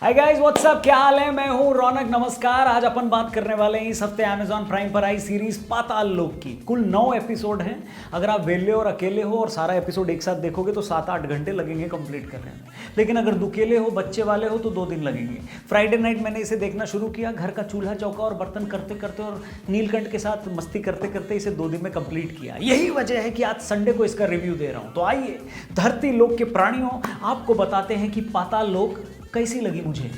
Hi guys what's up, क्या हाल है। मैं हूं रौनक, नमस्कार। आज अपन बात करने वाले हैं इस हफ्ते अमेजॉन प्राइम पर आई सीरीज पाताल लोक की। कुल 9 एपिसोड हैं। अगर आप वेले और अकेले हो और सारा एपिसोड एक साथ देखोगे तो 7-8 घंटे लगेंगे कंप्लीट करने में। लेकिन अगर दुकेले हो, बच्चे वाले हो तो 2 दिन लगेंगे। फ्राइडे नाइट मैंने इसे देखना शुरू किया, घर का चूल्हा चौका और बर्तन करते करते और नीलकंठ के साथ मस्ती करते करते इसे 2 दिन में कंप्लीट किया। यही वजह है कि आज संडे को इसका रिव्यू दे रहा हूं। तो आइए धरती लोक के प्राणियों, आपको बताते हैं कि पाताल लोक कैसी लगी मुझे।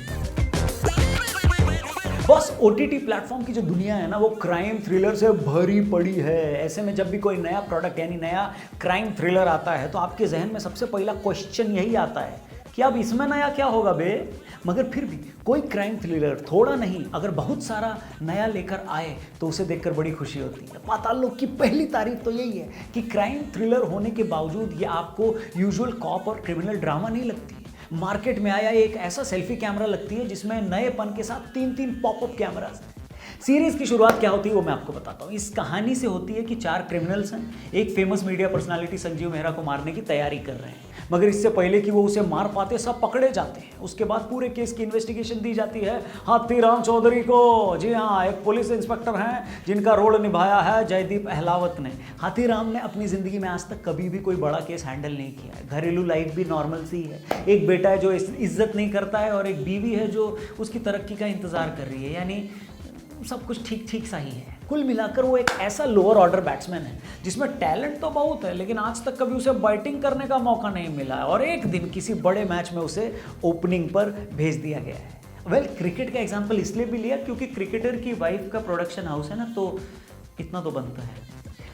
बस ओटीटी प्लेटफॉर्म की जो दुनिया है ना, वो क्राइम थ्रिलर से भरी पड़ी है। ऐसे में जब भी कोई नया प्रोडक्ट यानी नया क्राइम थ्रिलर आता है तो आपके जहन में सबसे पहला क्वेश्चन यही आता है कि अब इसमें नया क्या होगा बे। मगर फिर भी कोई क्राइम थ्रिलर थोड़ा नहीं, अगर बहुत सारा नया लेकर आए तो उसे देखकर बड़ी खुशी होती है। पाताल लोक की पहली तारीफ तो यही है कि क्राइम थ्रिलर होने के बावजूद ये आपको यूजुअल कॉप और क्रिमिनल ड्रामा नहीं लगती। मार्केट में आया एक ऐसा सेल्फी कैमरा लगती है जिसमें नएपन के साथ 3-3 पॉपअप कैमरास हैं। सीरीज की शुरुआत क्या होती है वो मैं आपको बताता हूँ। इस कहानी से होती है कि 4 क्रिमिनल्स हैं, एक famous media personality Sanjeev Mehra को मारने की तैयारी कर रहे हैं। मगर इससे पहले कि वो उसे मार पाते सब पकड़े जाते हैं। उसके बाद पूरे केस की इन्वेस्टिगेशन दी जाती है हाथीराम चौधरी को। जी हाँ, एक पुलिस इंस्पेक्टर हैं जिनका रोल निभाया है जयदीप अहलावत ने। हाथीराम ने अपनी ज़िंदगी में आज तक कभी भी कोई बड़ा केस हैंडल नहीं किया है। घरेलू लाइफ भी नॉर्मल सी है। एक बेटा है जो इज्जत नहीं करता है और एक बीवी है जो उसकी तरक्की का इंतज़ार कर रही है। यानी सब कुछ ठीक ठीक सा ही है। कुल मिलाकर वो एक ऐसा लोअर ऑर्डर बैट्समैन है जिसमें टैलेंट तो बहुत है, लेकिन आज तक कभी उसे बैटिंग करने का मौका नहीं मिला है। और एक दिन किसी बड़े मैच में उसे ओपनिंग पर भेज दिया गया है। क्रिकेट का एग्जाम्पल इसलिए भी लिया क्योंकि क्रिकेटर की वाइफ का प्रोडक्शन हाउस है ना, तो इतना तो बनता है।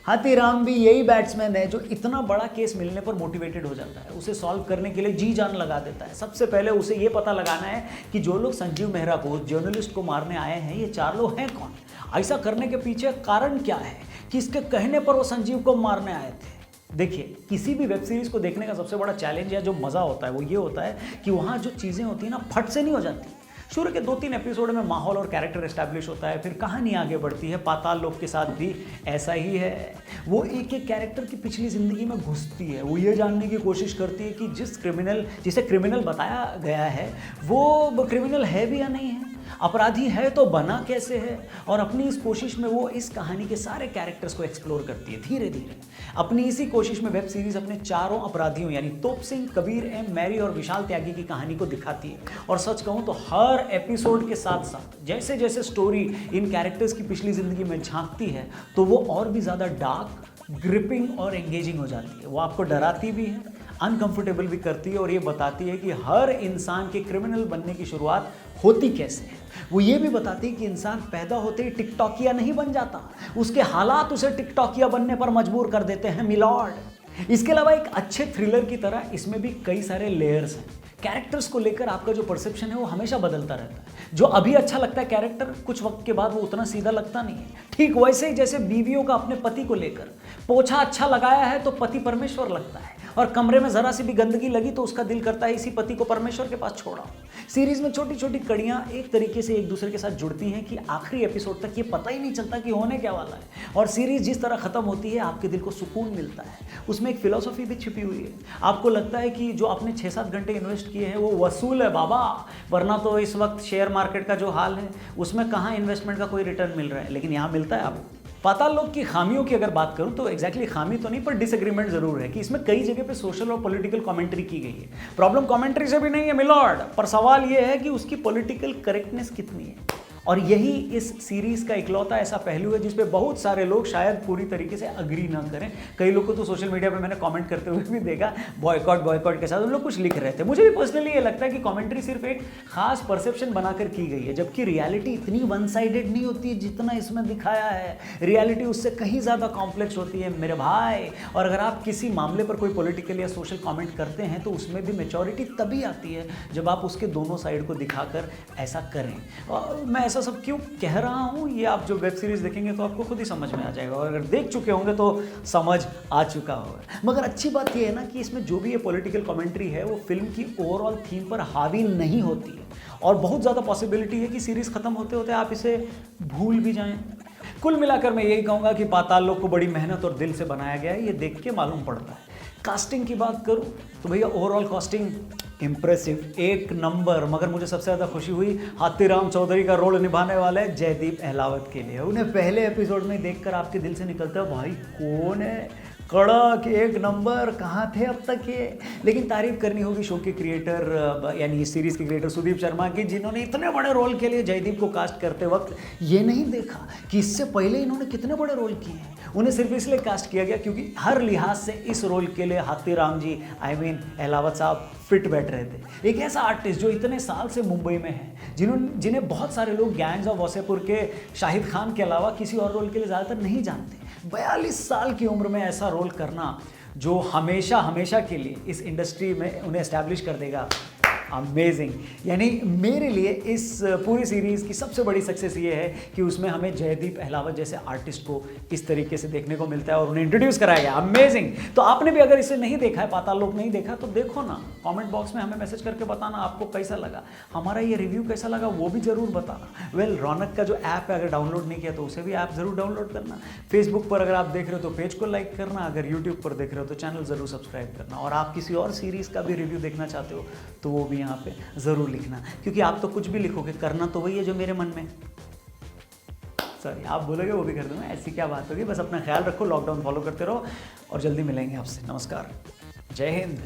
हाथीराम भी यही बैट्समैन है जो इतना बड़ा केस मिलने पर मोटिवेटेड हो जाता है। उसे सॉल्व करने के लिए जी जान लगा देता है। सबसे पहले उसे ये पता लगाना है कि जो लोग संजीव मेहरा को, जर्नलिस्ट को मारने आए हैं, ये 4 लोग हैं कौन। ऐसा करने के पीछे कारण क्या है कि इसके कहने पर वो संजीव को मारने आए थे। देखिए, किसी भी वेब सीरीज़ को देखने का सबसे बड़ा चैलेंज या जो मज़ा होता है वो ये होता है कि वहाँ जो चीज़ें होती हैं ना, फट से नहीं हो जाती। शुरू के 2-3 एपिसोड में माहौल और कैरेक्टर एस्टैब्लिश होता है, फिर कहानी आगे बढ़ती है। पाताल लोक के साथ भी ऐसा ही है। वो एक एक कैरेक्टर की पिछली ज़िंदगी में घुसती है। वो ये जानने की कोशिश करती है कि जिसे क्रिमिनल बताया गया है वो क्रिमिनल है भी या नहीं है, अपराधी है तो बना कैसे है। और अपनी इस कोशिश में वो इस कहानी के सारे कैरेक्टर्स को एक्सप्लोर करती है धीरे धीरे। अपनी इसी कोशिश में वेब सीरीज अपने 4 अपराधियों यानी तोप सिंह, कबीर एम, मैरी और विशाल त्यागी की कहानी को दिखाती है। और सच कहूँ तो हर एपिसोड के साथ साथ जैसे जैसे स्टोरी इन कैरेक्टर्स की पिछली ज़िंदगी में झांकती है तो वो और भी ज़्यादा डार्क, ग्रिपिंग और एंगेजिंग हो जाती है। वो आपको डराती भी है, अनकंफर्टेबल भी करती है और ये बताती है कि हर इंसान के क्रिमिनल बनने की शुरुआत होती कैसे है। वो ये भी बताती है कि इंसान पैदा होते ही टिकटॉकिया नहीं बन जाता, उसके हालात उसे टिकटॉकिया बनने पर मजबूर कर देते हैं मिलॉर्ड। इसके अलावा एक अच्छे थ्रिलर की तरह इसमें भी कई सारे लेयर्स हैं। कैरेक्टर्स को लेकर आपका जो परसेप्शन है वो हमेशा बदलता रहता है। जो अभी अच्छा लगता है कैरेक्टर, कुछ वक्त के बाद वो उतना सीधा लगता नहीं है। ठीक वैसे ही जैसे बीवियों का अपने पति को लेकर, पोछा अच्छा लगाया है तो पति परमेश्वर लगता है, और कमरे में जरा सी भी गंदगी लगी तो उसका दिल करता है इसी पति को परमेश्वर के पास छोड़ा। सीरीज में छोटी छोटी कड़ियाँ एक तरीके से एक दूसरे के साथ जुड़ती हैं कि आखिरी एपिसोड तक ये पता ही नहीं चलता कि होने क्या वाला है। और सीरीज जिस तरह खत्म होती है आपके दिल को सुकून मिलता है। उसमें एक फिलॉसफी भी छिपी हुई है। आपको लगता है कि जो आपने 6-7 घंटे इन्वेस्ट किए हैं वो वसूल है बाबा, वरना तो इस वक्त शेयर मार्केट का जो हाल है उसमें कहाँ इन्वेस्टमेंट का कोई रिटर्न मिल रहा है, लेकिन यहाँ मिलता है आपको। पाताल लोक की खामियों की अगर बात करूं तो एग्जैक्टली खामी तो नहीं, पर डिसएग्रीमेंट जरूर है कि इसमें कई जगह पे सोशल और पॉलिटिकल कमेंट्री की गई है। प्रॉब्लम कमेंट्री से भी नहीं है मिलॉर्ड, पर सवाल यह है कि उसकी पॉलिटिकल करेक्टनेस कितनी है। और यही इस सीरीज का इकलौता ऐसा पहलू है जिसपे बहुत सारे लोग शायद पूरी तरीके से अग्री ना करें। कई लोग को तो सोशल मीडिया पे मैंने कमेंट करते हुए भी देखा, बॉयकॉट के साथ उन लोग कुछ लिख रहे थे। मुझे भी पर्सनली ये लगता है कि कमेंट्री सिर्फ एक खास परसेप्शन बनाकर की गई है, जबकि रियलिटी इतनी वन साइडेड नहीं होती है जितना इसमें दिखाया है। रियलिटी उससे कहीं ज़्यादा कॉम्प्लेक्स होती है मेरे भाई। और अगर आप किसी मामले पर कोई पॉलिटिकल या सोशल कॉमेंट करते हैं तो उसमें भी मैच्योरिटी तभी आती है जब आप उसके दोनों साइड को दिखाकर ऐसा करें। और मैं ऐसा सब क्यों कह रहा हूं, ये आप जो वेब सीरीज देखेंगे तो आपको खुद ही समझ में आ जाएगा, और अगर देख चुके होंगे तो समझ आ चुका होगा। मगर अच्छी बात यह है ना कि इसमें जो भी ये पॉलिटिकल कमेंट्री है वो फिल्म की ओवरऑल थीम पर हावी नहीं होती है, और बहुत ज़्यादा पॉसिबिलिटी है कि सीरीज खत्म होते होते आप इसे भूल भी जाएं। कुल मिलाकर मैं यही कहूँगा कि पाताल लोक को बड़ी मेहनत और दिल से बनाया गया है, ये देख के मालूम पड़ता है। कास्टिंग की बात करूँ तो भैया ओवरऑल कास्टिंग इम्प्रेसिव, एक नंबर। मगर मुझे सबसे ज़्यादा खुशी हुई हाथीराम चौधरी का रोल निभाने वाले जयदीप अहलावत के लिए। उन्हें पहले एपिसोड में देखकर आपके दिल से निकलता है भाई कौन है, कड़क, एक नंबर, कहाँ थे अब तक ये। लेकिन तारीफ करनी होगी शो के क्रिएटर यानी इस सीरीज़ के क्रिएटर सुदीप शर्मा की, जिन्होंने इतने बड़े रोल के लिए जयदीप को कास्ट करते वक्त ये नहीं देखा कि इससे पहले इन्होंने कितने बड़े रोल किए हैं। उन्हें सिर्फ इसलिए कास्ट किया गया क्योंकि हर लिहाज से इस रोल के लिए हाथीराम जी अहलावत साहब फिट बैठ रहे थे। एक ऐसा आर्टिस्ट जो इतने साल से मुंबई में है, जिन्हें बहुत सारे लोग गैंग्स ऑफ वासेपुर के शाहिद खान के अलावा किसी और रोल के लिए ज़्यादातर नहीं जानते। 42 साल की उम्र में ऐसा रोल करना जो हमेशा हमेशा के लिए इस इंडस्ट्री में उन्हें एस्टैब्लिश कर देगा, अमेजिंग। यानी मेरे लिए इस पूरी सीरीज़ की सबसे बड़ी सक्सेस ये है कि उसमें हमें जयदीप अहलावत जैसे आर्टिस्ट को इस तरीके से देखने को मिलता है और उन्हें इंट्रोड्यूस कराया गया, अमेजिंग। तो आपने भी अगर इसे नहीं देखा है, पाताल लोक नहीं देखा, तो देखो ना, कमेंट बॉक्स में हमें मैसेज करके बताना आपको कैसा लगा, हमारा ये रिव्यू कैसा लगा वो भी ज़रूर बताना। वेल, रौनक का जो ऐप है अगर डाउनलोड नहीं किया तो उसे भी ऐप ज़रूर डाउनलोड करना। फेसबुक पर अगर आप देख रहे हो तो पेज को लाइक करना, अगर यूट्यूब पर देख रहे हो तो चैनल ज़रूर सब्सक्राइब करना। और आप किसी और सीरीज़ का भी रिव्यू देखना चाहते हो तो वो भी यहाँ पे ज़रूर लिखना, क्योंकि आप तो कुछ भी लिखोगे, करना तो वही है जो मेरे मन में, सॉरी आप बोलोगे वो भी कर दूंगा, ऐसी क्या बात होगी। बस अपना ख्याल रखो, लॉकडाउन फॉलो करते रहो और जल्दी मिलेंगे आपसे। नमस्कार, जय हिंद।